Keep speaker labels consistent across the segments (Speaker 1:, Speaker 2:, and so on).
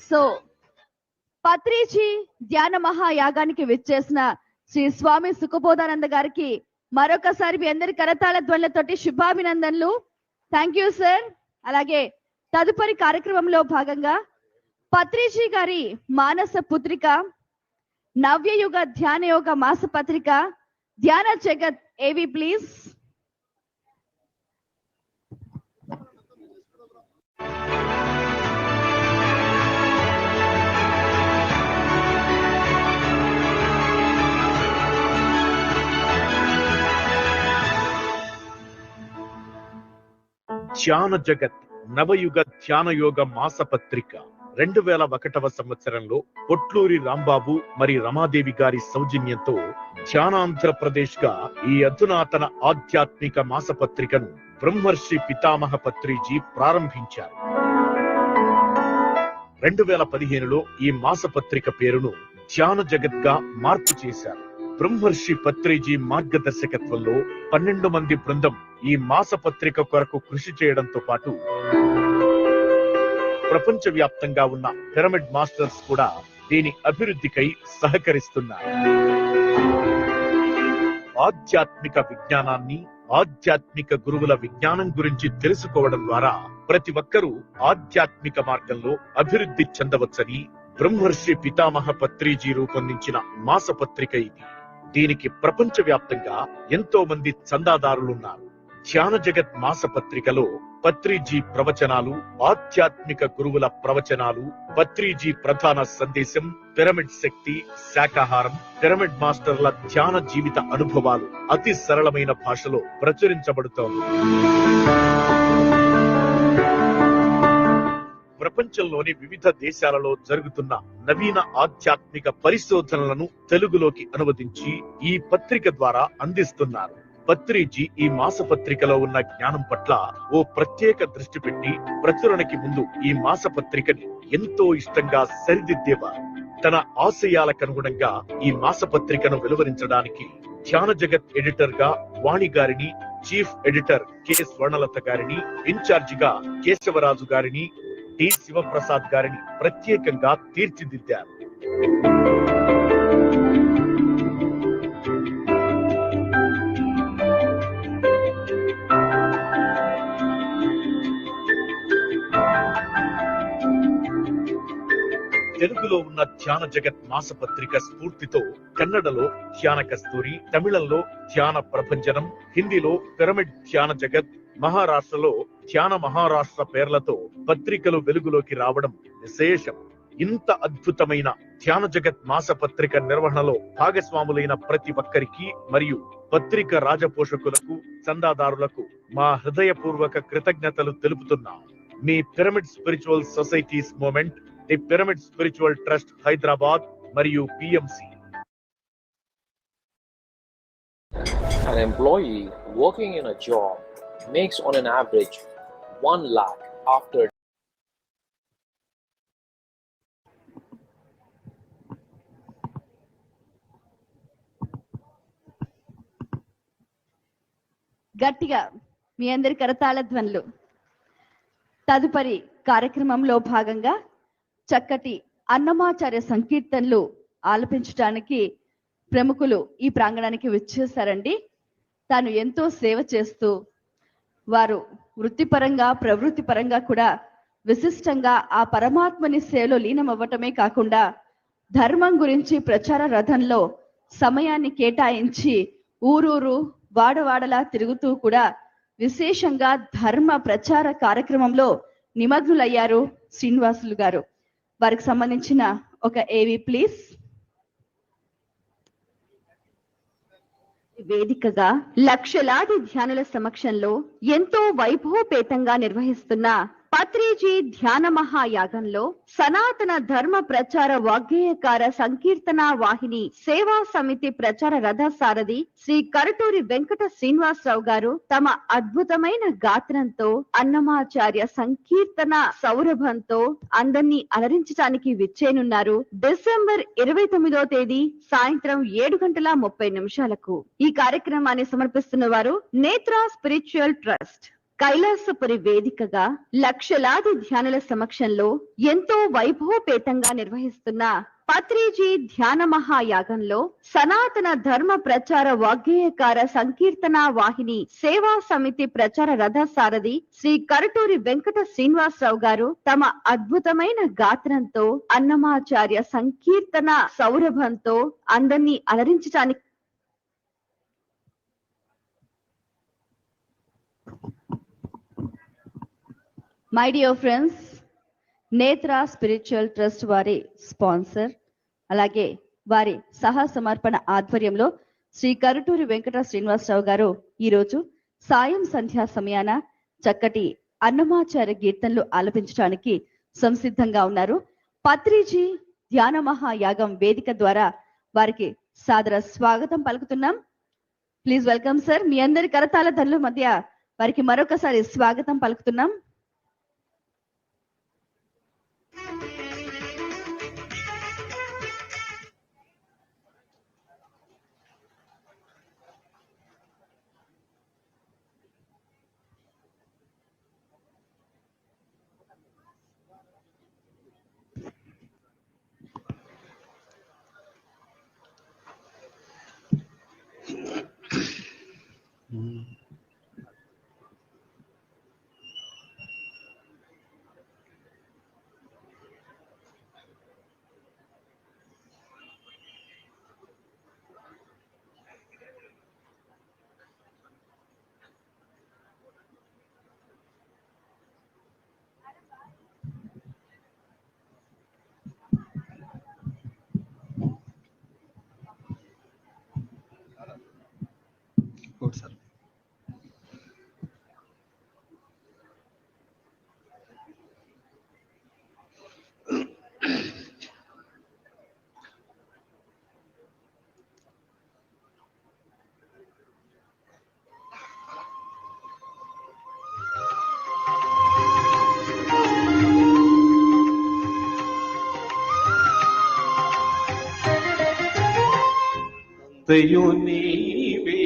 Speaker 1: So Patriji ధ్యాన మహాయాగానికి విచ్చేసిన శ్రీ స్వామి సుఖబోధానంద గారికి మరొకసారి మీ అందరి కరతాళ ధ్వనులతోటి శుభాభినందనలు. Thank you sir. అలాగే తదుపరి కార్యక్రమంలో భాగంగా పత్రిజీ గారి మానస పుత్రిక నవ్యయుగ ధ్యాన యోగ మాసపత్రిక ధ్యాన జగత్ ఏవి ప్లీజ్.
Speaker 2: ధ్యాన జగత్ నవయుగ ధ్యాన యోగ మాసపత్రిక 2001వ సంవత్సరంలో పొట్లూరి రాంబాబు మరి రమాదేవి గారి సౌజన్యంతో ధ్యానాంధ్రప్రదేశ్ గా ఈ అధునాతన ఆధ్యాత్మిక మాసపత్రికను బ్రహ్మర్షి పితామహ పత్రిజీ ప్రారంభించారు. 2015లో ఈ మాసపత్రిక పేరును ధ్యాన జగత్ గా మార్పు చేశారు. బ్రహ్మర్షి పత్రిజీ మార్గదర్శకత్వంలో 12 మంది బృందం ఈ మాసపత్రిక కొరకు కృషి చేయడంతో పాటు ప్రపంచ వ్యాప్తంగా ఉన్న పిరమిడ్ మాస్టర్స్ కూడా దీని అభివృద్ధికై సహకరిస్తున్నారు. ఆధ్యాత్మిక విజ్ఞానాన్ని, ఆధ్యాత్మిక గురువుల విజ్ఞానం గురించి తెలుసుకోవడం ద్వారా ప్రతి ఒక్కరూ ఆధ్యాత్మిక మార్గంలో అభివృద్ధి చెందవచ్చని బ్రహ్మర్షి పితామహ పత్రిజీ రూపొందించిన మాసపత్రిక ఇది. దీనికి ప్రపంచ వ్యాప్తంగా ఎంతో మంది చందాదారులున్నారు. ధ్యాన జగత్ మాసపత్రికలో పత్రిజీ ప్రవచనాలు, ఆధ్యాత్మిక గురువుల ప్రవచనాలు, పత్రిజీ ప్రధాన సందేశం, పిరమిడ్ శక్తి, శాకాహారం, పిరమిడ్ మాస్టర్ల ధ్యాన జీవిత అనుభవాలు అతి సరళమైన భాషలో ప్రచురించబడుతోంది. ప్రపంచంలోని వివిధ దేశాలలో జరుగుతున్న నవీన ఆధ్యాత్మిక పరిశోధనలను తెలుగులోకి అనువదించి ఈ పత్రిక ద్వారా అందిస్తున్నారు. పత్రిజీ ఈ మాసపత్రికలో ఉన్న జ్ఞానం పట్ల ఓ ప్రత్యేక దృష్టి పెట్టి ప్రచురణకి ముందు ఈ మాసపత్రికని ఎంతో ఇష్టంగా సరిదిద్దేవారు. తన ఆశయాలకు అనుగుణంగా ఈ మాసపత్రికను వెలువరించడానికి ధ్యాన జగత్ ఎడిటర్ గా వాణి గారిని, చీఫ్ ఎడిటర్ కె స్వర్ణలత గారిని, ఇన్ఛార్జిగా కేశవరాజు గారిని, డి శివప్రసాద్ గారిని ప్రత్యేకంగా తీర్చిదిద్దారు. తెలుగులో ఉన్న ధ్యాన జగత్ మాసపత్రిక స్ఫూర్తితో కన్నడలో ధ్యాన కస్తూరి, తమిళంలో ధ్యాన ప్రభంజనం, హిందీలో పిరమిడ్ ధ్యాన జగత్, మహారాష్ట్రలో ధ్యాన మహారాష్ట్ర పేర్లతో పత్రికలు వెలుగులోకి రావడం విశేషం. ఇంత అద్భుతమైన ధ్యాన జగత్ మాసపత్రిక నిర్వహణలో భాగస్వాములైన ప్రతి ఒక్కరికి మరియు పత్రిక రాజపోషకులకు, చందాదారులకు మా హృదయపూర్వక కృతజ్ఞతలు తెలుపుతున్నాం. మీ pyramid spiritual societies movement, the pyramid spiritual trust Hyderabad మరియు PMC.
Speaker 3: An employee working in a job makes on an average 1 lakh after
Speaker 1: గట్టిగా మీ అందరి కరతాళ ధ్వనులు. తదుపరి కార్యక్రమంలో భాగంగా చక్కటి అన్నమాచార్య సంకీర్తనలు ఆలపించడానికి ప్రముఖులు ఈ ప్రాంగణానికి విచ్చేశారండి. తాను ఎంతో సేవ చేస్తూ వారు వృత్తిపరంగా, ప్రవృత్తి పరంగా కూడా విశిష్టంగా ఆ పరమాత్మని సేవలో లీనమవ్వటమే కాకుండా ధర్మం గురించి ప్రచార రథంలో సమయాన్ని కేటాయించి ఊరూరు వాడవాడలా తిరుగుతూ కూడా విశేషంగా ధర్మ ప్రచార కార్యక్రమంలో నిమగ్నులయ్యారు శ్రీనివాసులు గారు. వారికి సంబంధించిన ఒక ఏవి ప్లీజ్. వేదికగా లక్షలాది ధ్యానుల సమక్షంలో ఎంతో వైభవపేతంగా నిర్వహిస్తున్న పత్రిజీ ధ్యాన మహాయాగంలో సనాతన ధర్మ ప్రచార వాగ్గేయకార సంకీర్తన వాహిని సేవా సమితి ప్రచార రథ సారథి శ్రీ కరటూరి వెంకట శ్రీనివాసరావు గారు తమ అద్భుతమైన గాత్రంతో అన్నమాచార్య సంకీర్తన సౌరభంతో అందరినీ అలరించడానికి విచ్చేనున్నారు. డిసెంబర్ 29వ తేదీ సాయంత్రం 7:30 ఈ కార్యక్రమాన్ని సమర్పిస్తున్న వారు నేత్ర స్పిరిచువల్ ట్రస్ట్. కైలాసపురి వేదికగా లక్షలాది ధ్యానుల సమక్షంలో ఎంతో వైభవపేతంగా నిర్వహిస్తున్న పత్రిజీ ధ్యాన మహాయాగంలో సనాతన ధర్మ ప్రచార వాగ్గేయకార సంకీర్తన వాహిని సేవా సమితి ప్రచార రథ సారథి శ్రీ కరటూరి వెంకట శ్రీనివాసరావు గారు తమ అద్భుతమైన గాత్రంతో అన్నమాచార్య సంకీర్తన సౌరభంతో అందరినీ అలరించడానికి మై డియర్ ఫ్రెండ్స్, నేత్ర స్పిరిచువల్ ట్రస్ట్ వారి స్పాన్సర్ అలాగే వారి సహా సమర్పణ ఆధ్వర్యంలో శ్రీ కరటూరి వెంకట శ్రీనివాసరావు గారు ఈరోజు సాయం సంధ్యా సమయాన చక్కటి అన్నమాచార్య కీర్తనలు ఆలపించడానికి సంసిద్ధంగా ఉన్నారు. పత్రిజీ ధ్యాన మహాయాగం వేదిక ద్వారా వారికి సాదర స్వాగతం పలుకుతున్నాం. Please welcome sir. మీ అందరి కరతాళ ధ్వనుల మధ్య వారికి మరొకసారి స్వాగతం పలుకుతున్నాం.
Speaker 4: సార్ అంతయు నీవే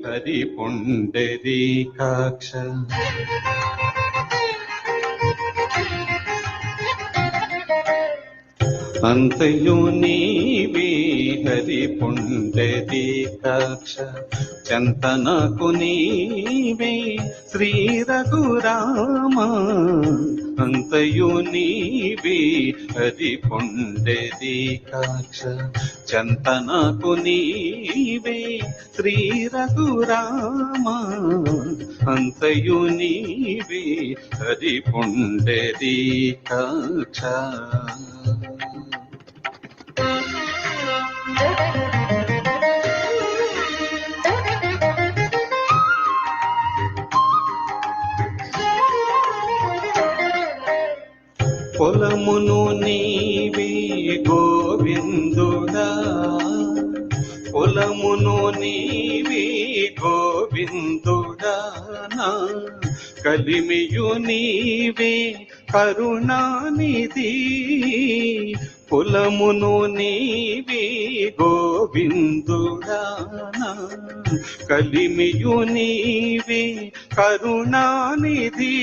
Speaker 4: హరి పుండరీకాక్ష అంతయు నీవే హరి పుండరీకాక్ష చంతనకు నీవే శ్రీ రఘురామ అంతయు నీవే హరి పుండరీకాక్ష చంతనకు నీవే శ్రీ రఘురామ అంతయు నీవే హరి పుండరీకాక్ష పొలమును నీవే గోవిందుడా పొలమును నీవే గోవిందుడా నా కలిమియు నీవే కరుణానిధి పొలమును నీవే గోవిందుడా నా కలిమియు నీవే కరుణానిధి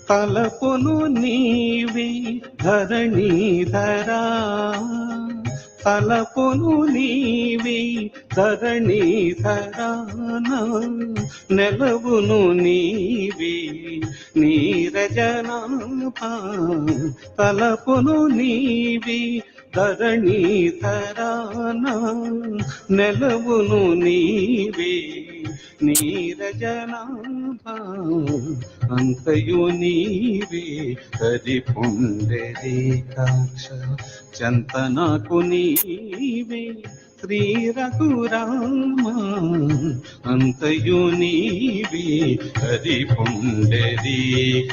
Speaker 4: తలపును నీవే ధరణీధరా తలపును నీవే ధరణీధరా నెలవును నీవే నీరజనాభ తలపును నీవే ధరణీధరా నెలవును నీవే నీరజనాభ అంతయు నీవే హరి పుండరీకాక్ష చంతనకు నీవే శ్రీ రఘురామ అంతయు నీవే హరి పుండరీకాక్ష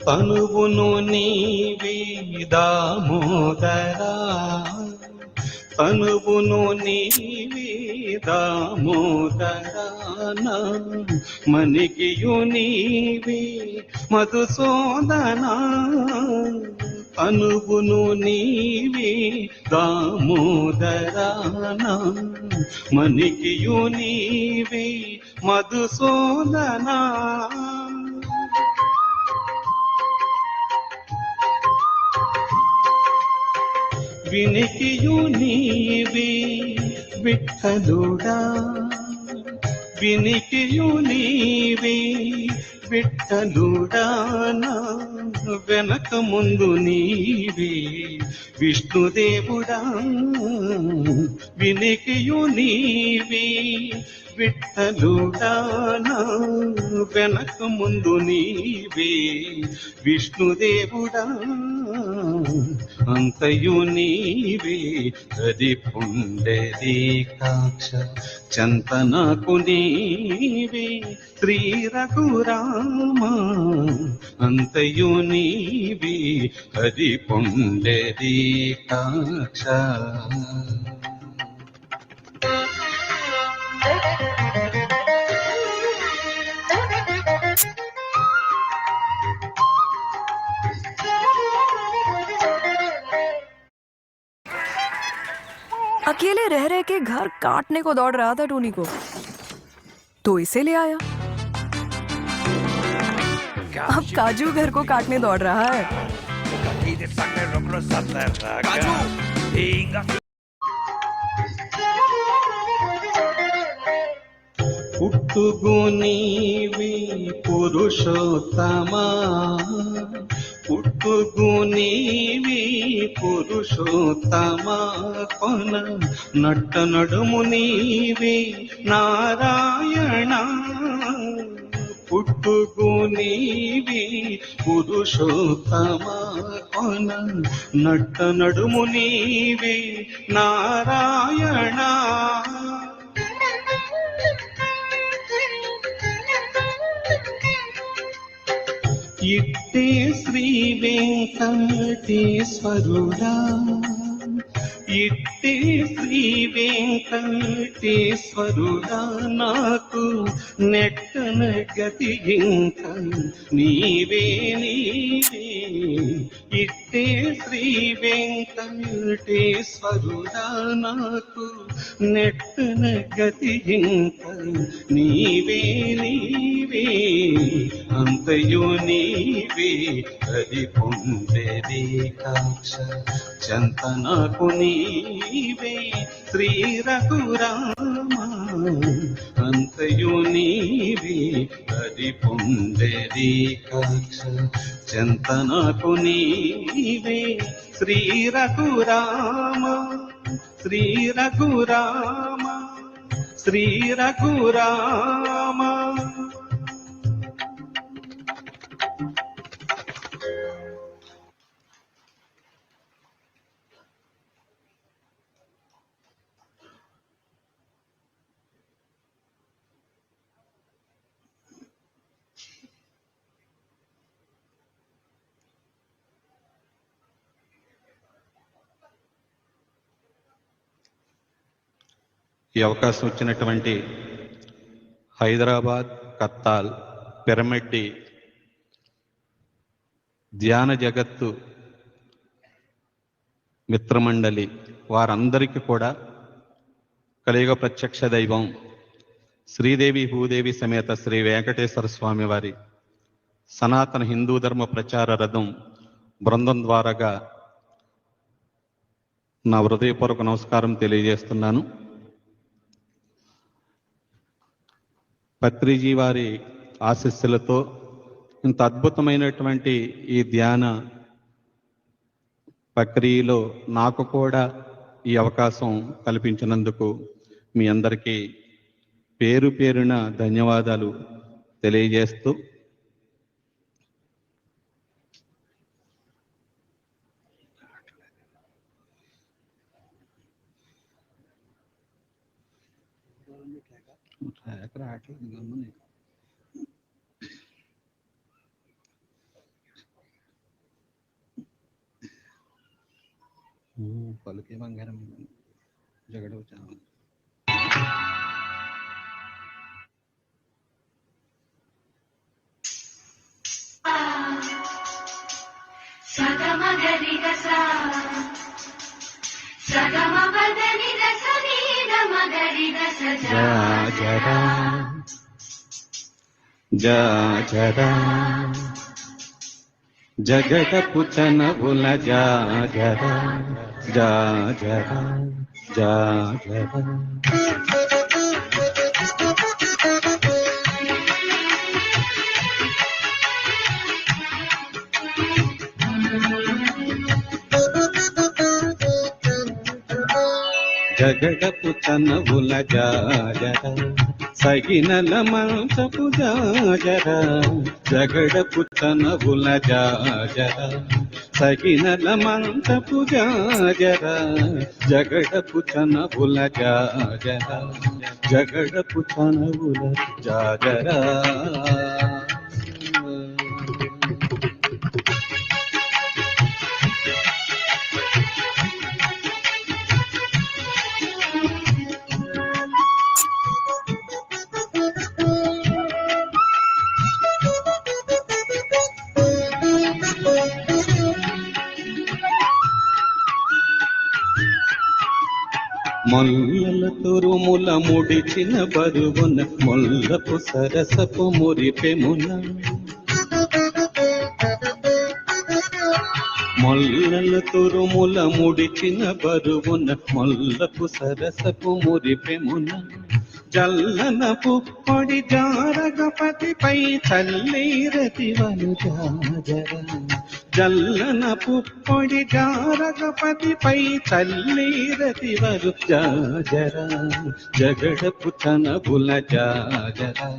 Speaker 4: తనువును నీవే దామోదరా తనువును నీవే దామోదరాన మణికియు నీవే మధుసూదనా తనువును నీవే దామోదరాన మణికియు నీవే మధుసూదనా వినికియు నీవే విఠలుడా వినికియు నీవే విఠలుడా నా వెనక ముందు నీవే విష్ణుదేవుడా వినికియు నీవే విఠలుడా నా వెనక ముందు నీవే విష్ణుదేవుడా అంతయు నీవే హరి పుండరీకాక్ష చంతనకు నీవే శ్రీ రఘురామ అంతయు నీవే హరి పుండరీకాక్ష
Speaker 5: अकेले रह रह के घर काटने को दौड़ रहा था टोनी को, तो इसे ले आया। अब काजू घर को काटने दौड़ रहा है।
Speaker 6: काजू
Speaker 4: పుట్టుగు నీవే పురుషోత్తమా పుట్టుగు నీవే పురుషోత్తమా కొన నట్ట నడుము నీవే నారాయణ పుట్టుగు నీవే పురుషోత్తమా కొన నట్ట నడుము నీవే నారాయణ ఇట్టే శ్రీ వెంకటేశ్వరుడా ఇట్టే శ్రీ వెంకటేశ్వరుడా నాకు నెట్టన గతి ఇంక నీవే నీవే ఇట్టే శ్రీ వెంకటేశ్వరుడా నాకు నెట్టన గతి ఇంక నీవే నీవే అంతయు నీవే హరి పుండరీకాక్ష చంతనకు నీవే శ్రీ రఘురామ అంతయు నీవే హరి పుండరీకాక్ష చంతనకు నీవే శ్రీ రఘురామ శ్రీ రఘురామ శ్రీ రఘురామ ఈ అవకాశం ఇచ్చినటువంటి హైదరాబాద్ కత్తాల్ పిరమిడ్డి ధ్యాన జగత్తు మిత్రమండలి వారందరికీ కూడా కలియుగ ప్రత్యక్ష దైవం శ్రీదేవి భూదేవి సమేత శ్రీ వెంకటేశ్వర స్వామి వారి సనాతన హిందూ ధర్మ ప్రచార రథం బృందం ద్వారాగా నా హృదయపూర్వక నమస్కారం తెలియజేస్తున్నాను. పత్రిజీ వారి ఆశీస్సులతో ఇంత అద్భుతమైనటువంటి ఈ ధ్యాన ప్రక్రియలో నాకు కూడా ఈ అవకాశం కల్పించినందుకు మీ అందరికీ పేరు పేరున ధన్యవాదాలు తెలియజేస్తూ పలుకే బంగారం జగడవు జరా జగడపు చనవుల జాజరా జాజరా జాజరా జగడపు చనవుల జాజరా సగినల మంచపు జాజరా జగడపు చనవుల జాజరా సగినల మంచపు జాజరా జగడపు చనవుల జాజరా జగడపు చనవుల జాజరా మొల్లల తురుముల ముడిచిన బరువున మొల్లపు సరసపు మురిపెమున మొల్లల తురుముల ముడిచిన బరువున మొల్లపు సరసపు మురిపెమున జల్లన పుప్పొడి జారగపతిపై చల్లేరతివను జాజరా జల్లన పుప్పొడి జారగపతిపై చల్లేరతివరు జాజరా జగడపు చనబుల జాజరా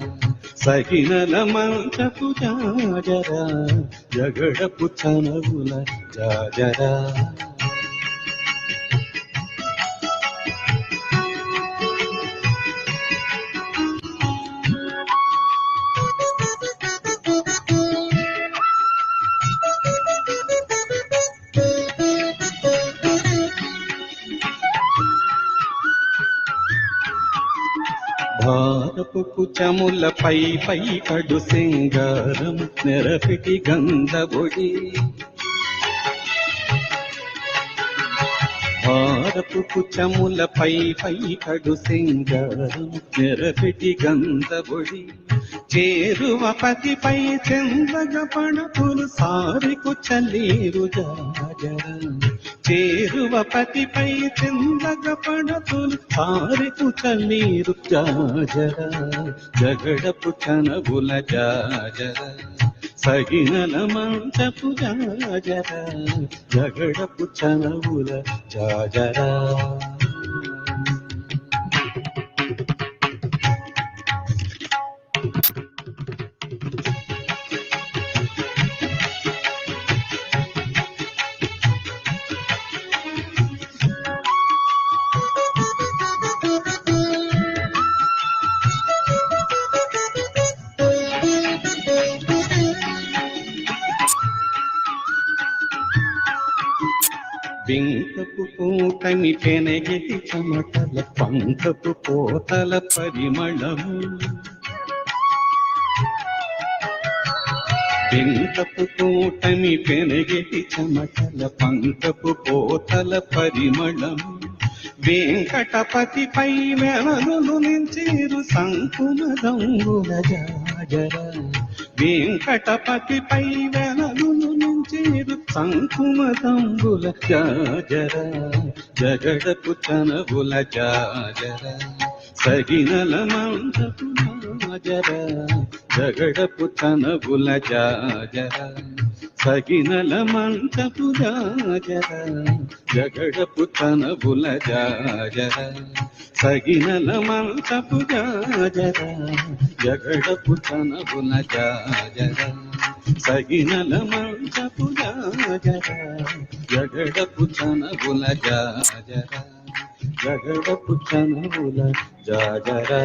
Speaker 4: సగినల మంచపు జాజరా జగడపు చనబుల జాజరా భారపు కుచముల పై కడు సింగారం నెరపిటి గంధబొడి భారపు కుచముల పై కడు సింగారం నెరపిటి గంధబొడి చేరువ పతిపై చెందగ పణపులు సారికు చల్లీరు జాజరా చేరువ పతిపై చెందగ పణపులు సారికు చల్లీరు జాజరా జగడపు చనబుల జాజరా సగినల మంచపు జాజరా జగడపు చనబుల జాజరా బింకపు కూటమి పెనగిటి చెమటల పంకపు కోతల పరిమళము బింకపు కూటమి పెనగిటి చెమటల పంకపు కోతల పరిమళము వెంకటపతిపై వెలనులు నించేరు సంకుమదంగుల జాజరా వెంకటపతిపై వెలనులు నించేరు సంకుమదంగుల జాజరా జగడపు చనబుల జాజరా సగినల మంచపు జాజరా జగడపు చనబుల జాజరా సగినల మంచపు జాజరా జగడపు చనబుల జాజరా సగినల మంచపు జాజరా జగడపు చనబుల జాజరా సగినల మంచపు జాజరా జగడపు చనబుల జాజరా జగడపు చనబుల జాజరా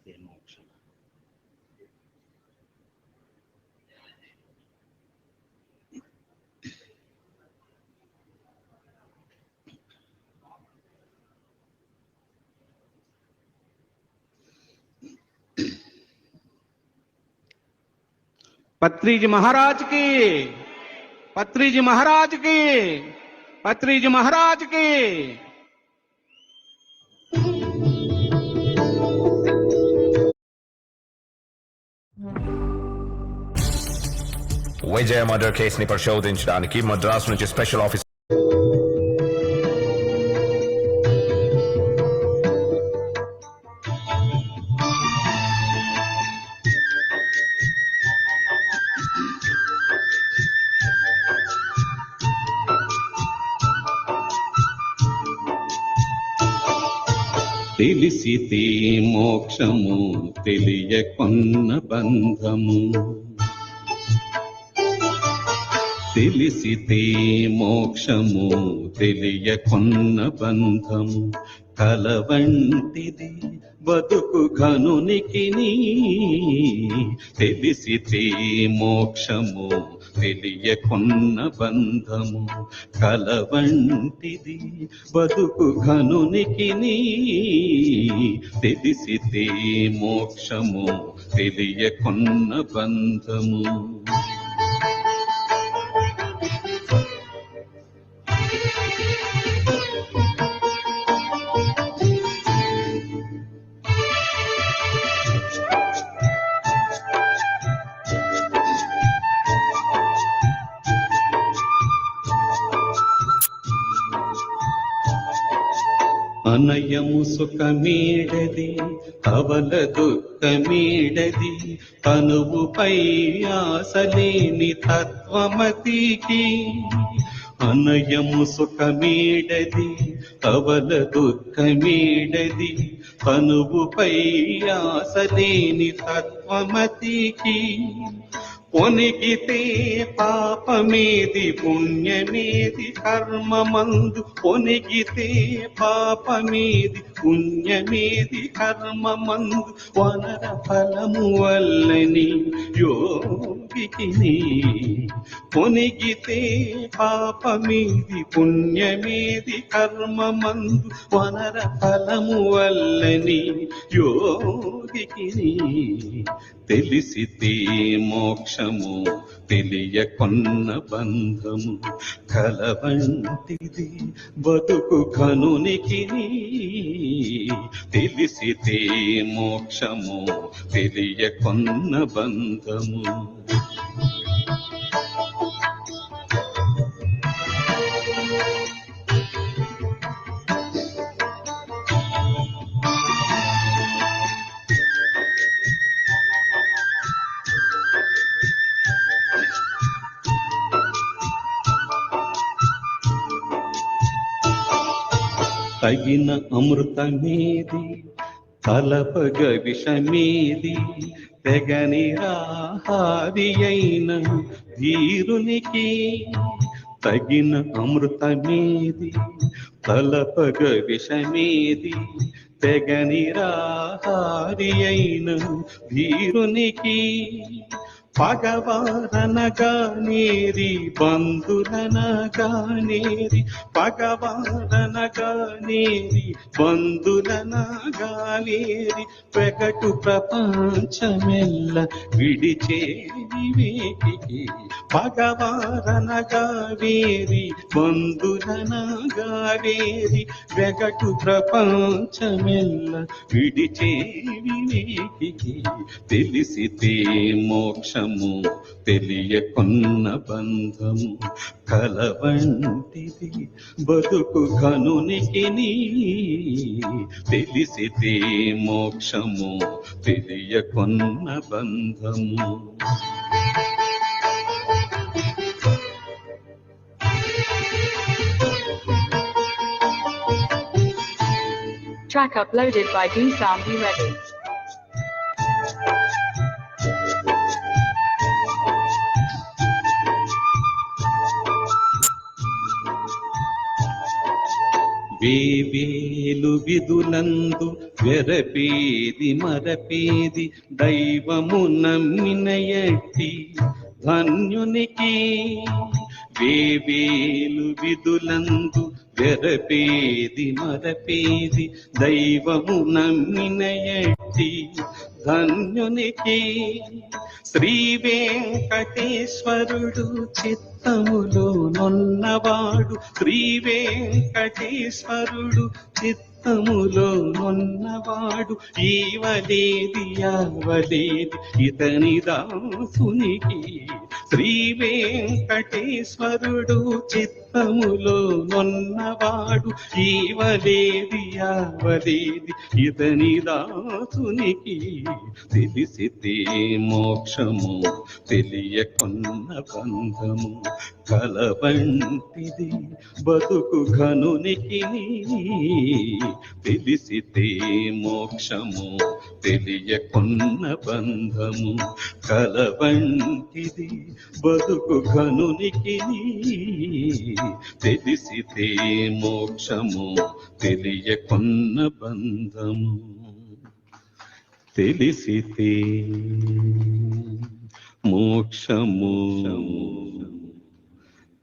Speaker 4: అదే మోక్షం. पत्रीजी महाराज की, पत्रीजी महाराज की, पत्रीजी महाराज की।
Speaker 6: విజయ మర్డర్ కేసుని పరిశోధించడానికి మద్రాసు నుంచి స్పెషల్ ఆఫీసర్
Speaker 4: తెలిసితే మోక్షము తెలియకొన్న బంధము, తెలిసితే మోక్షము తెలియకొన్న బంధము, కలవంటిది బతుకు ఘనునికి. తెలిసితే మోక్షము తెలియకొన్న బంధము, కలవంటిది బతుకు ఘనునికి. తెలిసితే మోక్షము తెలియకొన్న బంధము. అనయము సుఖమీడది అవల దుఃఖమీడది, తనువుపై ఆశలేని తత్వమతికి. అనయము సుఖమీడది అవల దుఃఖమీడది, తనువుపై ఆశలేని తత్వమతికి. పొనిగితే పాపమేది పుణ్యమేది కర్మమందు, పొనిగితే పాపమేది పుణ్యమేది కర్మమందు, వనర ఫలము వల్లని యోగికి. పొనిగితే పాపమేది పుణ్యమేది కర్మమందు, వనర ఫలము వల్లని యోగికి. తెలిసితే మోక్షము తెలియకొన్న బంధము, కలవంటిది బతుకు ఘనునికి. తెలిసితే మోక్షము తెలియకొన్న బంధము. తగిన అమృతమేది తలపగ విషమేది, తెగని రాహాది అయిన ధీరునికి. తగిన అమృతమేది తలపగ విషమేది, తెగని రాహాది అయిన ధీరునికి. పగవారనగానేరి బంధులనగానేరి, పగవారనగానేరి బంధులనగానేరి, ప్రకటు ప్రపంచమెల్ల విడిచేరి వేటికి. పగవారనగావేరి బంధులనగావేరి, ప్రకటు ప్రపంచమెల్ల విడిచేరి వేటికి. తెలిసితే మోక్షము తెలియకొన్న బంధము, కలవంటిది బతుకు ఘనునికి. తెలిసితే మోక్షము తెలియకొన్న బంధము.
Speaker 7: Track uploaded by D-Sound. Be ready.
Speaker 4: వేవేలు విధులందు వెరపేది మరపేది దైవము నమ్మిన ఎట్టి ధన్యునికి. వేవేలు విధులందు వెరపేది మరపేది దైవము నమ్మిన ఎట్టి ధన్యునికి. శ్రీ వెంకటేశ్వరుడు చిత్తములో నున్నవాడు. శ్రీ వెంకటేశ్వరుడు చిత్తములో నున్నవాడు. ఈవలేది యావలేది ఇతని దాసునికి. శ్రీ వెంకటేశ్వరుడు చిత్తములో నున్నవాడు. ఈవలేది యావలేది ఇతని దాసునికి. తెలిసితే మోక్షము తెలియకున్న బంధము కలవంటిది బతుకు ఘనునికి. తెలిసితే మోక్షము తెలియకున్న బంధము కలవంటిది బతుకు ఘనునికి. తెలిసితే మోక్షము తెలియకున్న బంధము. తెలిసితే మోక్షము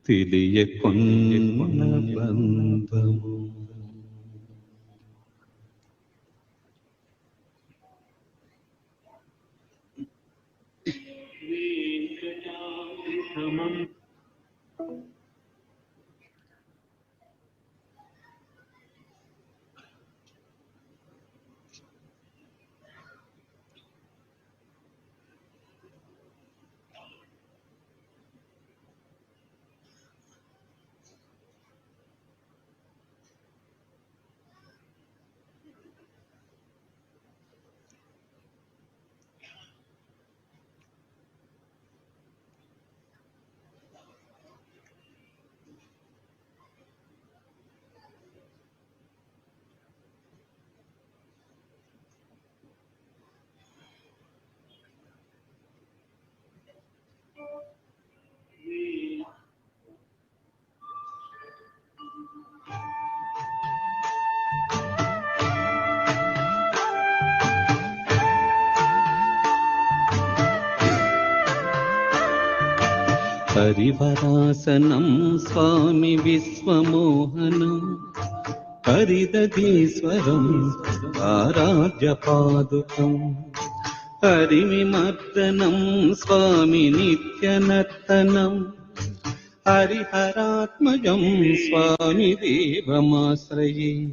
Speaker 4: తెలియకున్న బంధము. హరివరాసనం స్వామి విశ్వమోహనం. హరిదీశ్వరం ఆరాధ్య పాదుకం. హరివిమర్దనం స్వామి నిత్యనర్తనం. హరిహరాత్మజం స్వామి దేవమాశ్రయే.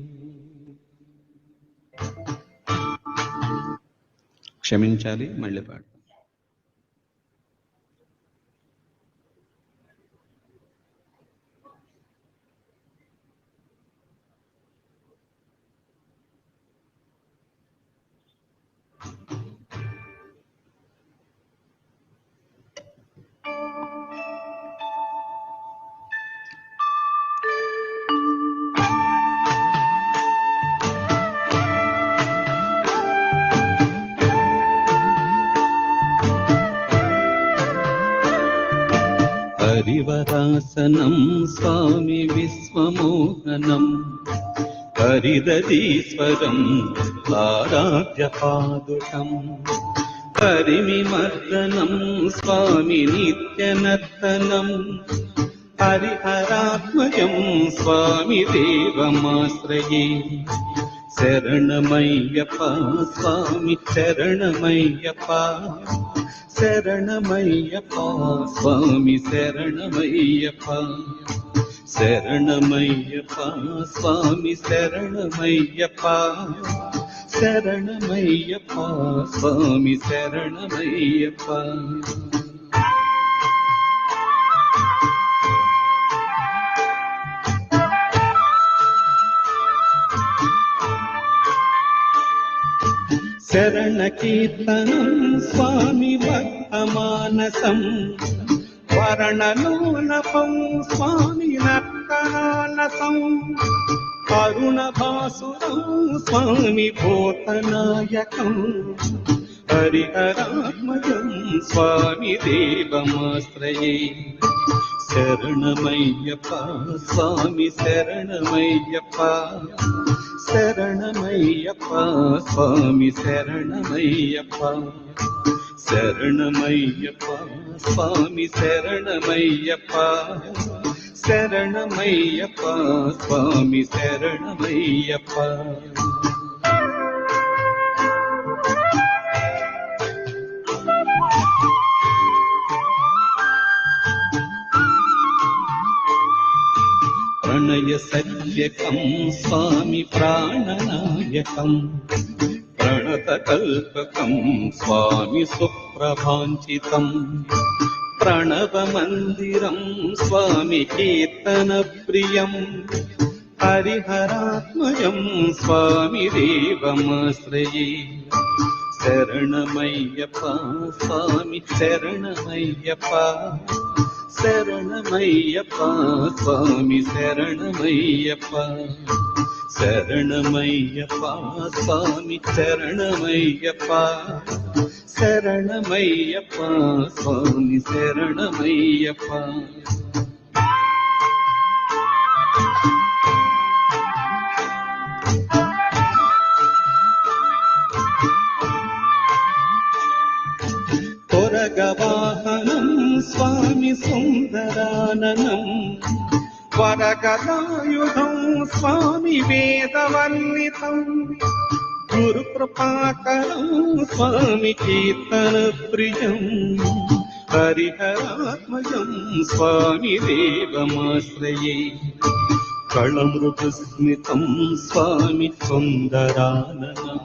Speaker 4: క్షమించాలి, మళ్ళీ పాడు. హరివరాసనం స్వామి విశ్వమోహనం. హరిదీశ్వరం ఆరాధ్య పాదుకం. హరివిమర్దనం స్వామి నిత్యనర్తనం. హరిహరాత్మజం స్వామి దేవమాశ్రయే. శరణమయ్యప్ప స్వామి శరణమయ్యప్ప. శరణమయ్యప్ప స్వామి శరణమయ్యప్ప. శరణమయ్యప్ప స్వామి శరణమయ్యప్ప. శరణమయ్యప్ప స్వామి శరణమయ్యప్ప. శరణ కీర్తనం స్వామి భక్తమానసం. వరణలోలపం స్వామి నర్తనానసం. అరుణ భాసురం స్వామి భూతనాయకం. హరిహరాత్మజం స్వామి దేవమాశ్రయే శరణమయ్యప్ప స్వామి శరణమయ్యప్ప శరణమయ్యప్ప స్వామి శరణమయ్యప్ప శరణమయ్యప్ప స్వామి శరణమయ్యప్ప శరణమయ్యప్ప స్వామి శరణమయ్యప్ప ప్రణయ సత్యకం స్వామి ప్రాణనాయకం ప్రణతకల్పకం స్వామి సుప్రభాంచితం ప్రణవమందిరం స్వామి కీర్తన ప్రియం హరిహరాత్మజం స్వామి దేవమాశ్రయే శరణమయ్యప్ప స్వామి శరణమయ్యప్ప శరణమయ్యప్ప స్వామి శరణమయ్యప్ప శరణమయ్యప్ప స్వామి శరణమయ్యప్ప శరణమయ్యప్ప స్వామి శరణమయ్యప్ప కొరగవాహనం స్వామి సుందరాననం వరగదాయుధం స్వామి వేదవర్ణితం గురుకృపాకరం స్వామి కీర్తన ప్రియం హరిహరాత్మజం స్వామి దేవమాశ్రయే కళమృగస్మితం స్వామి సుందరాననం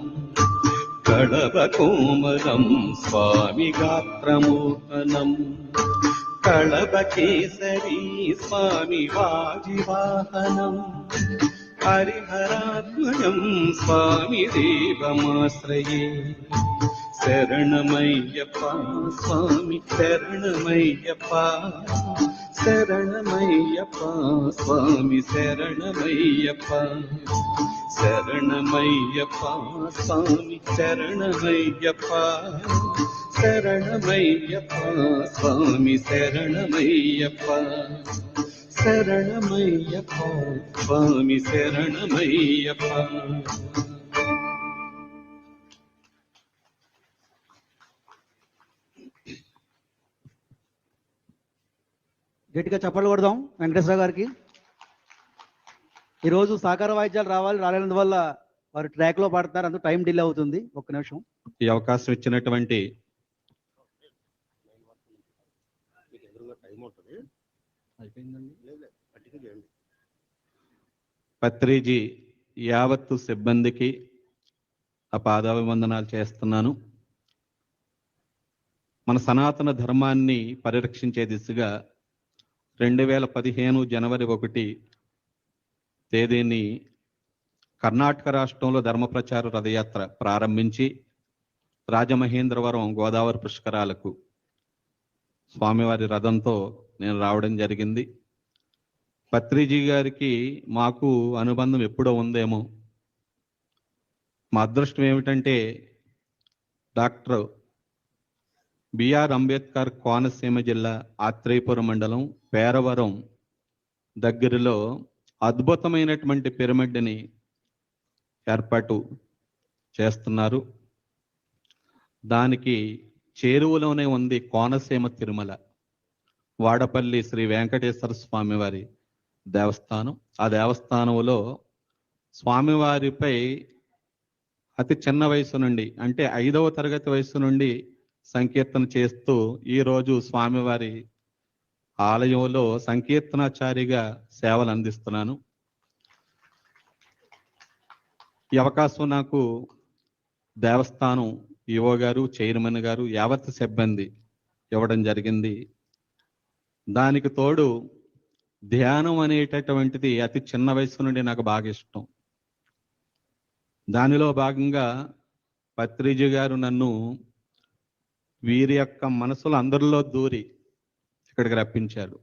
Speaker 4: కళవకోమలం స్వామి గాత్రమోహనం కళవకేసరీ స్వామి వాజివాహనం హరిహరాత్మజం స్వామి దేవమాశ్రయే శరణమయ్యప్ప స్వామి శరణమయ్యప్ప శరణమయ్యప్ప స్వామి శరణమయ్యప్ప శరణమయ్యప్ప స్వామి శరణమయ్యప్ప శరణమయ్యప్ప స్వామి శరణమయ్యప్ప శరణమయ్యప్ప స్వామి శరణమయ్యప్ప
Speaker 8: గట్టిగా చప్పట్లు కొడదాం వెంకటేశ్వర గారికి. ఈరోజు సహకార వాయిద్యాలు రాలేనందువల్ల వారు ట్రాక్ లో పాడుతున్నారు, అందుకు టైం డిలే అవుతుంది. ఒక్క నిమిషం.
Speaker 4: ఈ అవకాశం ఇచ్చినటువంటి పత్రిజీ యావత్తు సిబ్బందికి ఆ పాదాభివందనాలు చేస్తున్నాను. మన సనాతన ధర్మాన్ని పరిరక్షించే దిశగా 2015 జనవరి 1 తేదీని కర్ణాటక రాష్ట్రంలో ధర్మ ప్రచార రథయాత్ర ప్రారంభించి రాజమహేంద్రవరం గోదావరి పుష్కరాలకు స్వామివారి రథంతో నేను రావడం జరిగింది. పత్రిజీ గారికి మాకు అనుబంధం ఎప్పుడో ఉందేమో. మా అదృష్టం ఏమిటంటే డాక్టర్ బిఆర్ అంబేద్కర్ కోనసీమ జిల్లా ఆత్రేయపురం మండలం పేరవరం దగ్గరలో అద్భుతమైనటువంటి పిరమిడ్ని ఏర్పాటు చేస్తున్నారు. దానికి చేరువలోనే ఉంది కోనసీమ తిరుమల వాడపల్లి శ్రీ వెంకటేశ్వర స్వామివారి దేవస్థానం. ఆ దేవస్థానంలో స్వామివారిపై అతి చిన్న వయసు నుండి అంటే 5వ తరగతి వయసు నుండి సంకీర్తన చేస్తూ ఈరోజు స్వామివారి ఆలయంలో సంకీర్తనాచారిగా సేవలు అందిస్తున్నాను. ఈ అవకాశం నాకు దేవస్థానం ఈవో గారు, చైర్మన్ గారు, యావత్ సిబ్బంది ఇవ్వడం జరిగింది. దానికి తోడు ధ్యానం అనేటటువంటిది అతి చిన్న వయసు నుండి నాకు బాగా ఇష్టం. దానిలో భాగంగా పత్రిజీ గారు నన్ను వీరి యొక్క మనసులో అందరిలో దూరి ఇక్కడికి రప్పించారు.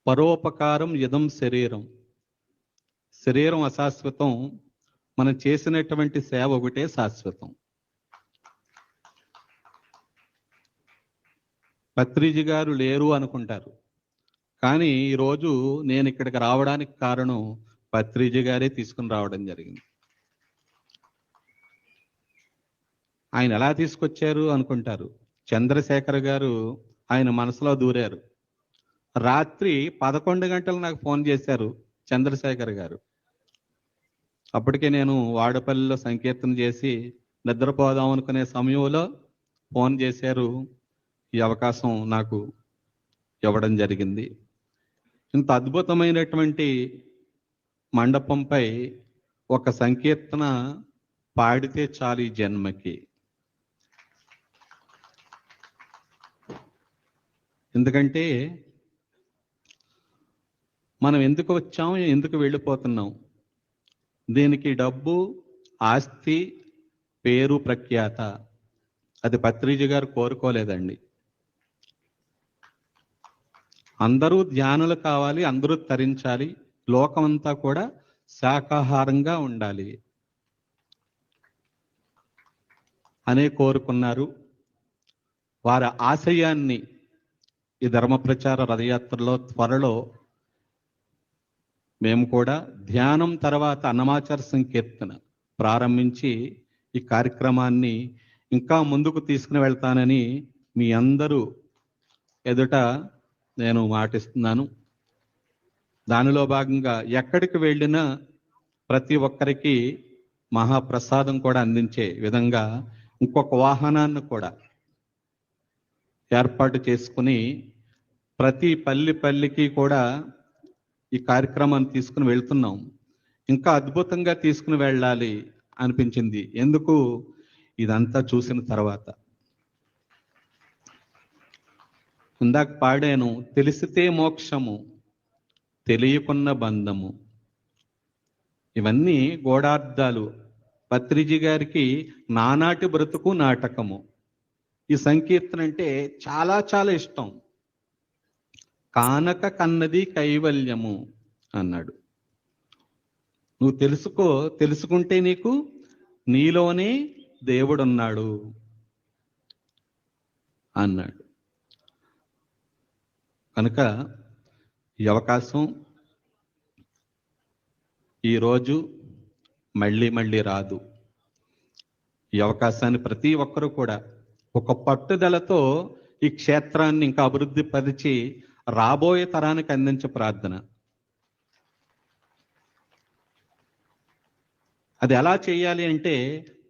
Speaker 4: పరోపకారం ఇదం శరీరం. శరీరం అశాశ్వతం, మనం చేసినటువంటి సేవ ఒకటే శాశ్వతం. పత్రిజీ గారు లేరు అనుకుంటారు, కానీ ఈరోజు నేను ఇక్కడికి రావడానికి కారణం పత్రిజీ గారే తీసుకుని రావడం జరిగింది. ఆయన ఎలా తీసుకొచ్చారు అనుకుంటారు. చంద్రశేఖర్ గారు ఆయన మనసులో దూరారు. రాత్రి 11 గంటలు నాకు ఫోన్ చేశారు చంద్రశేఖర్ గారు. అప్పటికే నేను వాడపల్లిలో సంకీర్తన చేసి నిద్రపోదాం అనుకునే సమయంలో ఫోన్ చేశారు. ఈ అవకాశం నాకు ఇవ్వడం జరిగింది. ఇంత అద్భుతమైనటువంటి మండపంపై ఒక సంకీర్తన పాడితే చాలు ఈ జన్మకి. ఎందుకంటే మనం ఎందుకు వచ్చాం, ఎందుకు వెళ్ళిపోతున్నాం, దీనికి డబ్బు, ఆస్తి, పేరు, ప్రఖ్యాత అది పత్రిజీ గారు కోరుకోలేదండి. అందరూ ధ్యానులు కావాలి, అందరూ తరించాలి, లోకమంతా కూడా శాకాహారంగా ఉండాలి అనే కోరుకున్నారు. వారి ఆశయాన్ని ఈ ధర్మ ప్రచార రథయాత్రలో త్వరలో మేము కూడా ధ్యానం తర్వాత అన్నమాచార సంకీర్తన ప్రారంభించి ఈ కార్యక్రమాన్ని ఇంకా ముందుకు తీసుకుని వెళ్తానని మీ అందరూ ఎదుట నేను మాటిస్తున్నాను. దానిలో భాగంగా ఎక్కడికి వెళ్ళినా ప్రతి ఒక్కరికి మహాప్రసాదం కూడా అందించే విధంగా ఇంకొక వాహనాన్ని కూడా ఏర్పాటు చేసుకుని ప్రతి పల్లికి కూడా ఈ కార్యక్రమాన్ని తీసుకుని వెళ్తున్నాం. ఇంకా అద్భుతంగా తీసుకుని వెళ్ళాలి అనిపించింది. ఎందుకు? ఇదంతా చూసిన తర్వాత ఇందాక పాడాను, తెలిసితే మోక్షము, తెలియకున్న బంధము. ఇవన్నీ గోడార్థాలు. పత్రిజీ గారికి నానాటి బ్రతుకు నాటకము. ఈ సంకీర్తన అంటే చాలా చాలా ఇష్టం. కానక కన్నది కైవల్యము అన్నాడు. నువ్వు తెలుసుకుంటే నీకు నీలోనే దేవుడున్నాడు అన్నాడు. కనుక ఈ అవకాశం ఈరోజు మళ్ళీ మళ్ళీ రాదు. ఈ అవకాశాన్ని ప్రతి ఒక్కరూ కూడా ఒక పట్టుదలతో ఈ క్షేత్రాన్ని ఇంకా అభివృద్ధి పరిచి రాబోయే తరానికి అందించే ప్రార్థన. అది ఎలా చేయాలి అంటే,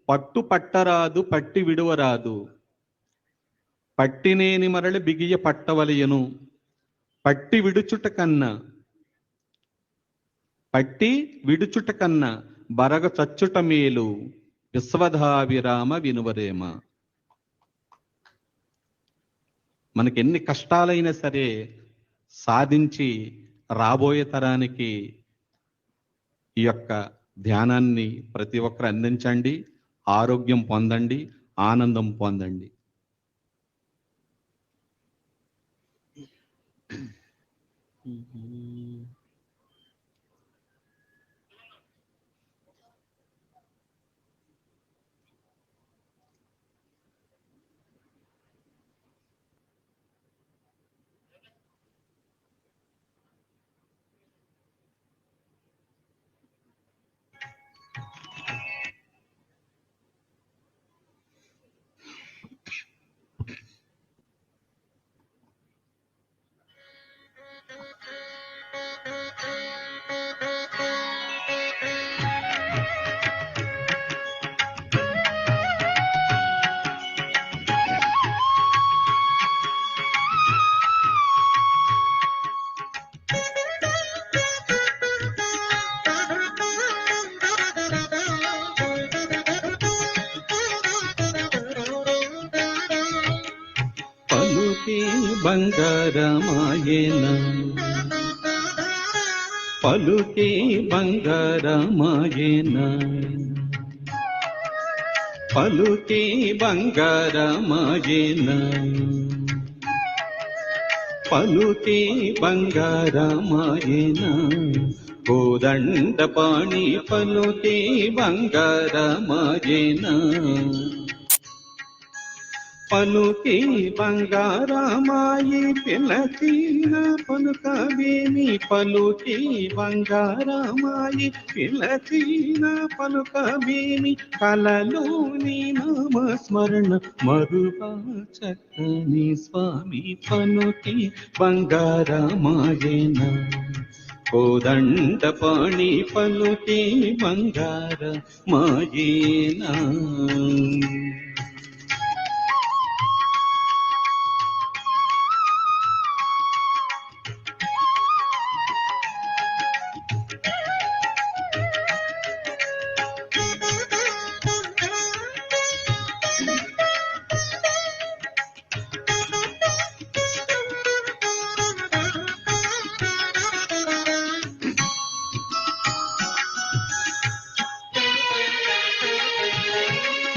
Speaker 4: పట్టు పట్టరాదు, పట్టి విడువరాదు, పట్టినేని మరలి బిగియ పట్టవలయను, పట్టి విడుచుట కన్నా బరగ చచ్చుట మేలు, విశ్వధావిరామ వినువరేమ. మనకి ఎన్ని కష్టాలైనా సరే సాధించి రాబోయే తరానికి ఈ యొక్క ధ్యానాన్ని ప్రతి ఒక్కరు అందించండి. ఆరోగ్యం పొందండి, ఆనందం పొందండి. బంగారమాయేనా పలుకే బంగారమాయేనా, పలుకే బంగారమాయేనా, పలుకే బంగారమాయేనా, కోదండ పాణి పలుకే బంగారమాయేన పలుకే బంగారమాయి పిలచిన పలుకవేమి పలుకే బంగారమాయి పిలచిన పలుకవేమి కలలోని నామస్మరణ మరువా చక్కని స్వామి పలుకే బంగారమాయేన కోదండ పాణి పలుకే బంగారమాయేన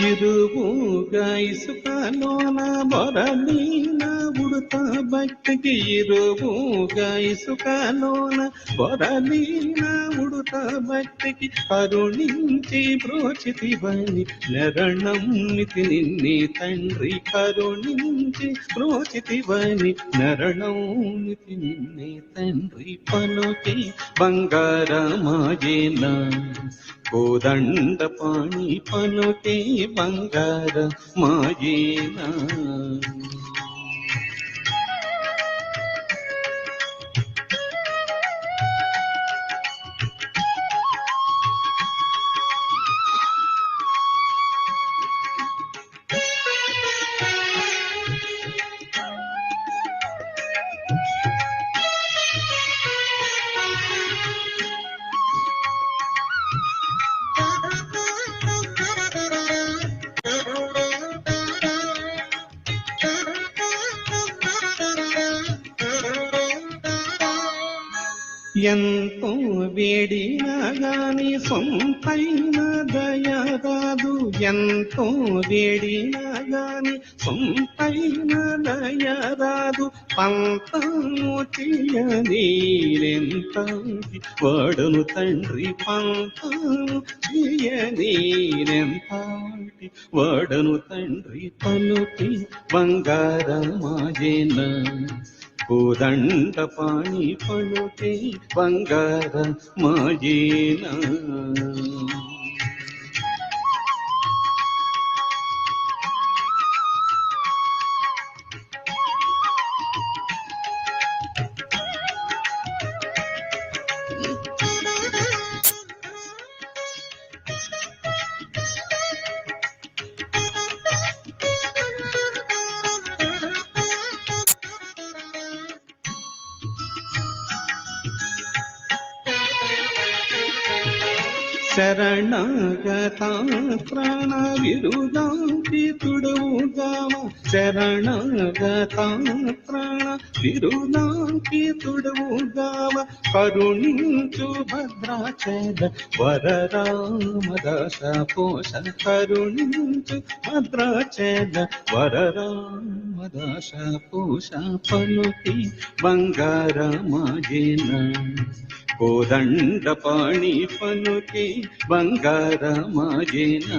Speaker 4: ఇరువుగా ఇసుకలోన బొరలీన ఉడుత భక్తికి ఇరువుగా ఇసుకలోన బొరలీన ఉడుత భక్తికి కరుణించి బ్రోచితివని నరణమితి నిన్నే తండ్రి కరుణించి బ్రోచితివని నరణమితి నిన్నే తండ్రి పలుకి బంగారమాయేన కోదండ పాణి పలుకే బంగారమాయేన ఎంతో వేడినా గాని సొంతైన దయరాదు ఎంతో వేడినా గాని సొంతైన దయరాదు పంతము చేయనీరెంత వాడును తండ్రి పంతము చేయనీరెంతాటి వాడను తండ్రి పలుకి బంగారమాయేన కోదండ పాణి పలుకే బంగారమాయేన శరణాగత ప్రాణ విరుదాంకితుడవుగామ శరణాగత ప్రాణ విరుదాంకితుడవుగామ కరుణించు భద్రాచల వరరామదాస పోష కరుణించు భద్రాచల వరరామదాస పోష పలుకి బంగారమాయేన కోదండ పాణి పలుకే బంగారమాయేన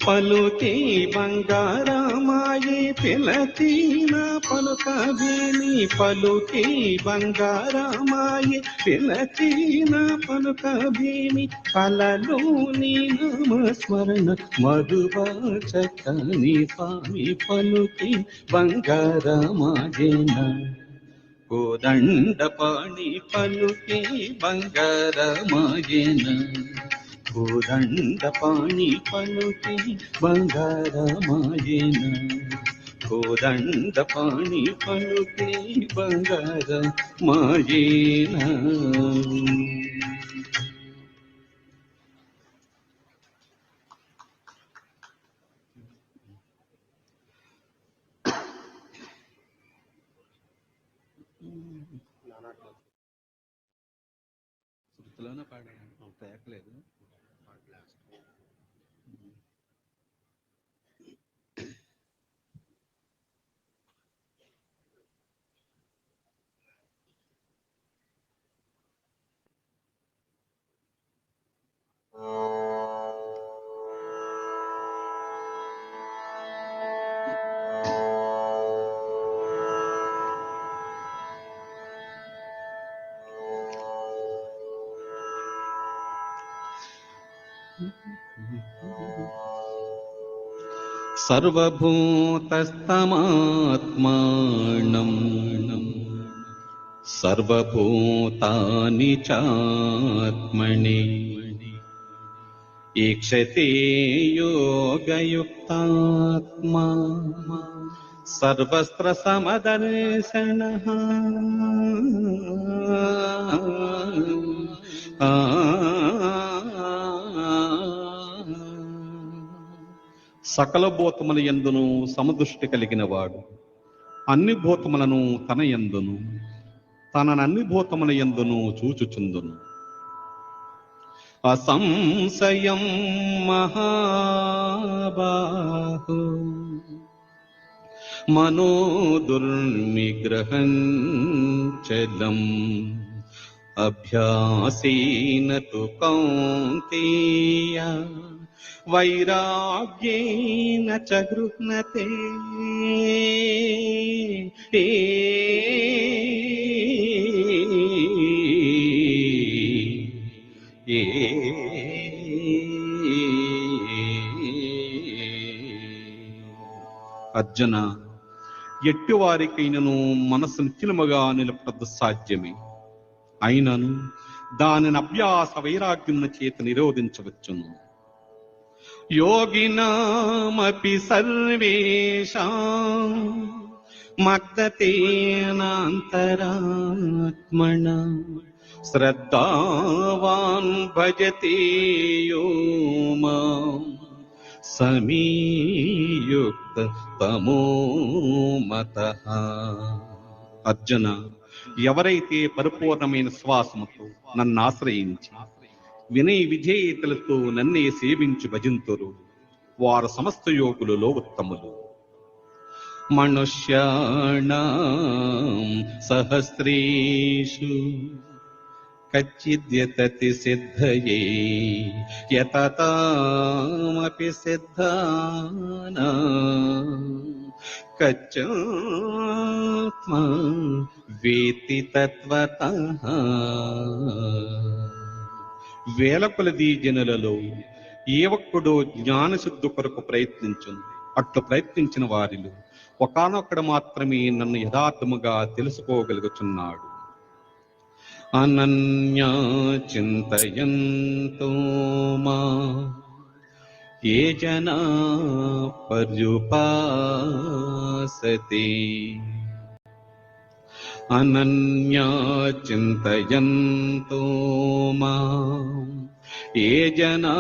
Speaker 4: పలుకే బంగారమాయే పిలచిన పలుకవేమి పలుకే బంగారమాయే పిలచిన పలుకవేమి కలలోని నామస్మరణ మధువా చక్కని స్వామి పలుకే బంగారమాయేన కోదండ పాణి పలుకే బంగారమాయేన కోదండ పాణి పలుకే బంగారమాయేన కోదండ పాణి పలుకే బంగారమాయేన శృతిలోనే పాడాను తేకలేదు సర్వభూతస్తమాత్మానం సర్వభూతాని చాత్మని ఈక్షతే యోగయుక్తాత్మా సర్వస్త్ర సమదర్శనః. సకల భూతముల యందును సమదృష్టి కలిగిన వాడు అన్ని భూతములను తన యందును తననన్ని భూతముల యందును చూచుచుందును. అసంశయం మహాబాహో మనోదుర్నిగ్రహం చలం అభ్యాసేన తు కౌంతేయ వైరాగ్యేన చ గృహ్ణతే. అర్జున, ఎట్టివారికైనను మనసు నిశ్చలముగా నిలపడం సాధ్యమే. అయినను దానిని అభ్యాస వైరాగ్యమున చేత నిరోధించవచ్చును. యోగినామపి సర్వేషాం మగ్నతేనాంతరాత్మన శ్రద్ధావాన్ భజతే యో మాం సమీయుక్త తమో మతః. అర్జున, ఎవరైతే పరిపూర్ణమైన శ్వాసముతో నన్ను ఆశ్రయించి వినయ విధేయతలతో నన్నే సేవించి భజింతురు వారు సమస్త యోగులలో ఉత్తములు. మనుష్యాణాం సహస్రేషు కచ్చిద్యతతి సిద్ధయే యతతామపి సిద్ధానాం కచ్చాత్మా వేత్తి తత్వతః. వేల కొలది జనులలో ఏ ఒక్కడో జ్ఞానశుద్ధి కొరకు ప్రయత్నించును. అట్లు ప్రయత్నించిన వారిలో ఒకానొక్కడు మాత్రమే నన్ను యథార్థముగా తెలుసుకోగలుగుచున్నాడు. అనన్యా చింతయంతో మా ఏ జనా పర్యుపాసతే. అనన్యా చింతయంతో మా ఏ జనా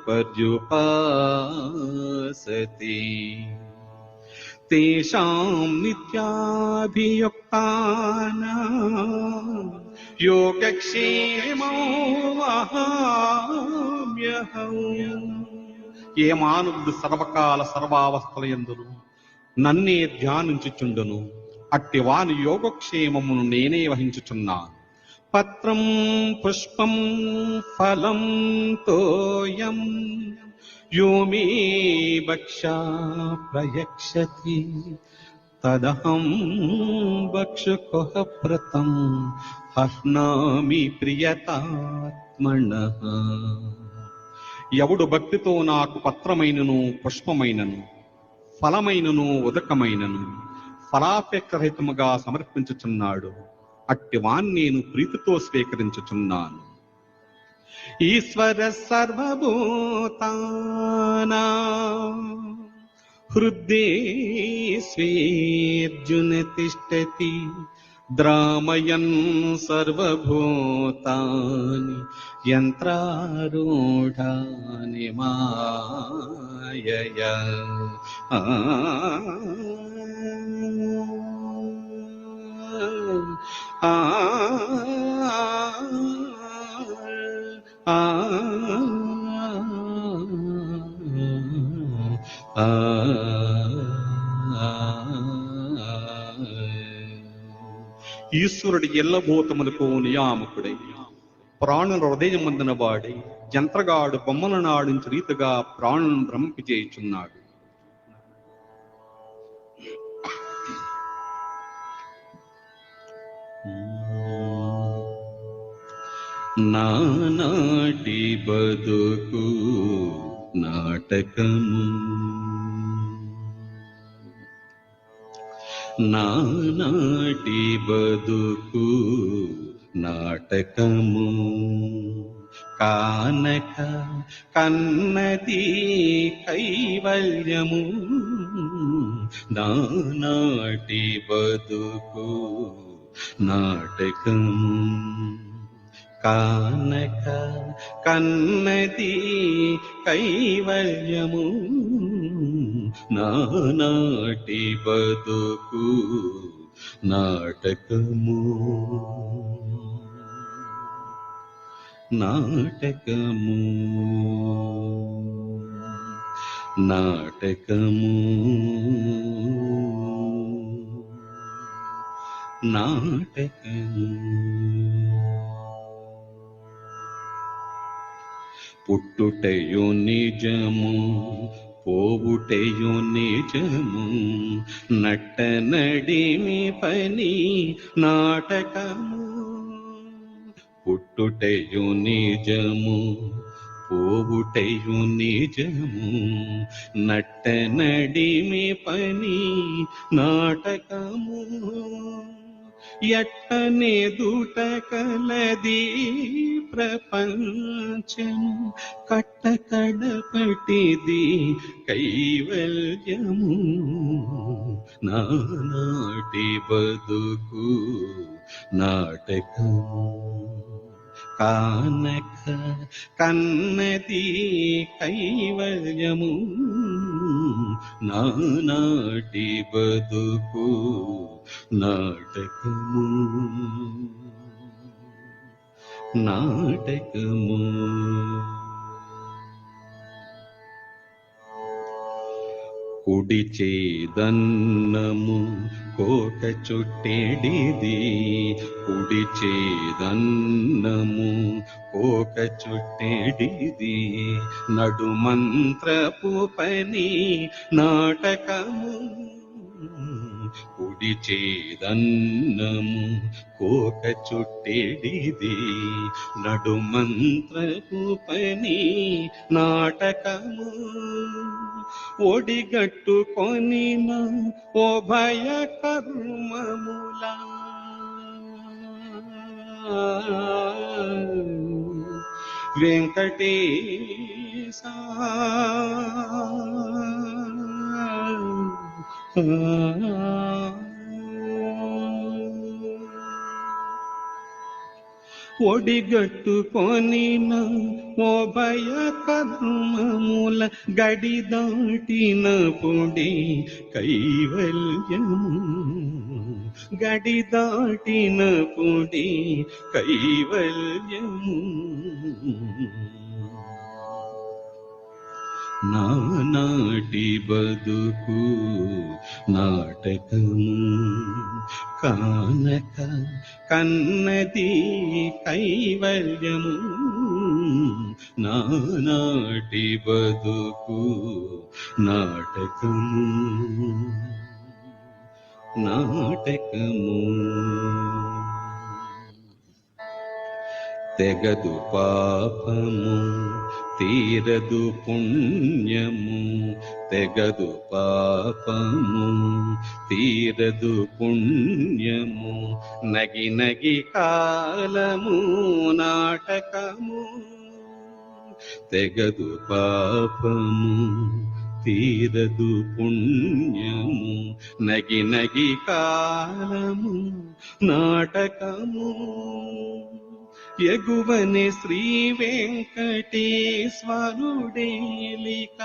Speaker 4: పర్యుపాసతే. తేషాం నిత్యాభియుక్తానాం యోగక్షేమం వహామ్యహం. ఏ మానవుడు సర్వకాల సర్వావస్థల యందును నన్నే ధ్యానించుచుండును అట్టి వాని యోగక్షేమమును నేనే వహించుచున్నాను. పత్రం పుష్పం ఫలం తోయం యో మే భక్షా ప్రయక్షతి తదహం భక్షుకొహ ప్రతం హస్నామి ప్రియతాత్మనః. ఎవడు భక్తితో నాకు పత్రమైనను పుష్పమైనను ఫలమైనను ఉదకమైనను ఫలాపేక్షరహితముగా సమర్పించుచున్నాడు అట్టి వాణ్ణి నేను ప్రీతితో స్వీకరించుచున్నాను. ఈశ్వర సర్వభూతానాం హృదేస్వేర్జున తిష్టతి ద్రామయన్ సర్వభూతాని యంత్రారూఢాని మాయయా. ఈశ్వరుడి ఎల్లభూతములకు నియామకుడై ప్రాణుల హృదయమందున వాడి జంత్రగాడు బొమ్మలను ఆడించు రీతిగా ప్రాణులను భ్రమింపజేయుచున్నాడు. నానాటి బతుకు నాటకము, నానాటి బతుకు నాటకము, కానక కన్నది కైవల్యము. నానాటి బతుకు నాటకము, కానక కన్నది కైవల్యము. నానాటి బతుకు నాటకము, నాటకము, నాటకము, నాటకము. పుట్టుటయు నిజము, పోవుటయు నిజము, నట్ట నడిమి పని నాటకము. పుట్టుటయు నిజము, పోవుటయు నిజము, నట్ట నడిమి పని నాటకము. ఎట్టనే దుట కలది ప్రపంచము, కట్ట కడపటిది కైవల్యము. నానాటి బతుకు నాటకము, కానక కన్నది కైవల్యము. నానాటి బతుకు నాటకము, నాటకము. కుడి చేదన్నము కోక చుట్టెడిది, కుడి చేదన్నము కోక చుట్టెడిది, నడుమంత్రపు పని నాటకము. కుడి చేదన్నము కోక చుట్టెడిది, నడుమంత్రపు పని నాటకము. ఒడిగట్టుకొనిన ఉభయ కర్మముల, వెంకటేశ ఒడిగట్టుకొనిన ఉభయ కర్మముల, గడి దాటిన పొడి కైవల్యము. గడి దాటిన పొడి కైవల్యము. నానాటి బతుకు నాటకము, కానక కన్నది కైవల్యము. నానాటి బతుకు నాటకము, నాటకము. తెగదు పాపము, తీరదు పుణ్యము, తెగదు పాపము, తీరదు పుణ్యము, నగి నగి కాలము నాటకము. తెగదు పాపము, తీరదు పుణ్యము, నగి నగి కాలము నాటకము. ఎగువని శ్రీ వెంకటేశ్వరుడేలిక,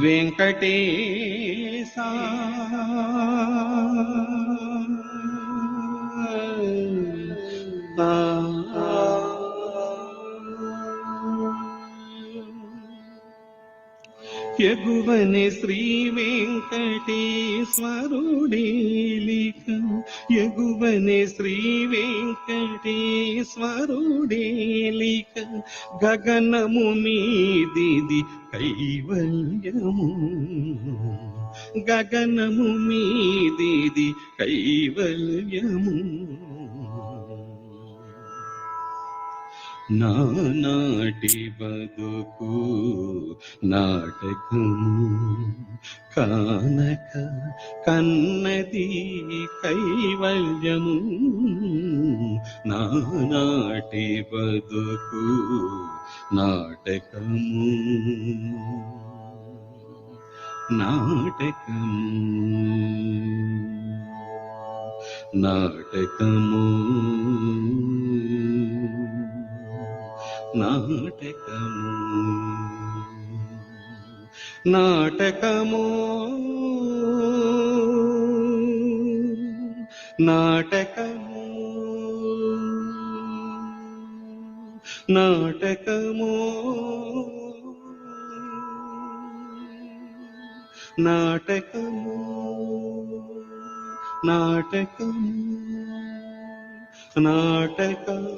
Speaker 4: వెంకటేశ ఎగువని శ్రీ వెంకటేశ్వరుడేలిక, ఎగువని శ్రీ వెంకటేశ్వరుడేలిక, గగనము మీదిది కైవల్యము. గగనము మీదిది కైవల్యము నానాటి బతుకు నాటకము కానక కన్నది కైవల్యము నానాటి బతుకు నాటకము నాటకము నాటకము నాటకము నాటకము నాటకము నాటకము నాటకము నాటకము నాటకము.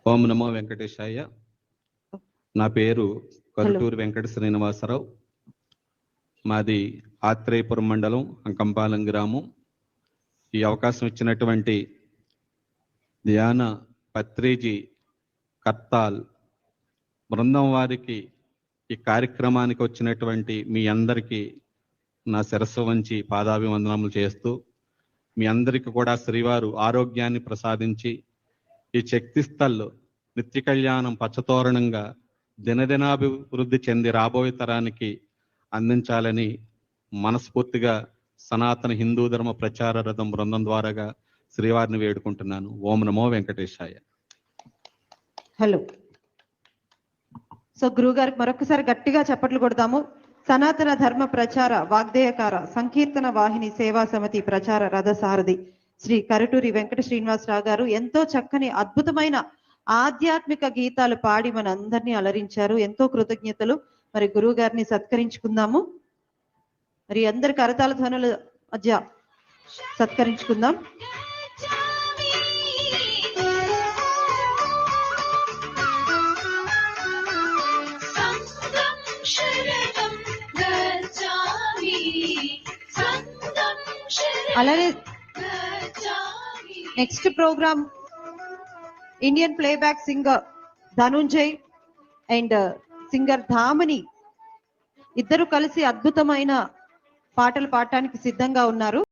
Speaker 4: ఓం నమో వెంకటేశాయ. నా పేరు కరుటూరి వెంకట శ్రీనివాసరావు. మాది ఆత్రేయపురం మండలం అంకంపాలెం గ్రామం. ఈ అవకాశం ఇచ్చినటువంటి ధ్యాన పత్రిజీ కర్తాల్ బృందం వారికి, ఈ కార్యక్రమానికి వచ్చినటువంటి మీ అందరికీ నా శిరస్సు వంచి పాదాభివందనములు చేస్తూ, మీ అందరికీ కూడా శ్రీవారు ఆరోగ్యాన్ని ప్రసాదించి ఈ శక్తి స్థల్ నిత్య కళ్యాణం పచ్చతోరణంగా దినదినాభివృద్ధి చెంది రాబోయే తరానికి అందించాలని మనస్ఫూర్తిగా సనాతన హిందూ ధర్మ ప్రచార రథం బృందం ద్వారాగా శ్రీవారిని వేడుకుంటున్నాను. ఓం నమో వెంకటేశాయ.
Speaker 9: హలో. సో గురువు గారికి మరొకసారి గట్టిగా చప్పట్లు కొడతాము. సనాతన ధర్మ ప్రచార వాగ్దేయకార సంకీర్తన వాహిని సేవా సమితి ప్రచార రథ సారథి శ్రీ కరుటూరి వెంకట శ్రీనివాసరావు గారు ఎంతో చక్కని అద్భుతమైన ఆధ్యాత్మిక గీతాలు పాడి మన అందరినీ అలరించారు. ఎంతో కృతజ్ఞతలు. మరి గురువు గారిని సత్కరించుకుందాము. మరి అందరి కరతాళ ధ్వనుల మధ్య సత్కరించుకుందాం. అలానే next program Indian playback singer Dhanunjay and singer Dhamani ఇద్దరు కలిసి అద్భుతమైన పాటలు పాడటానికి సిద్ధంగా ఉన్నారు.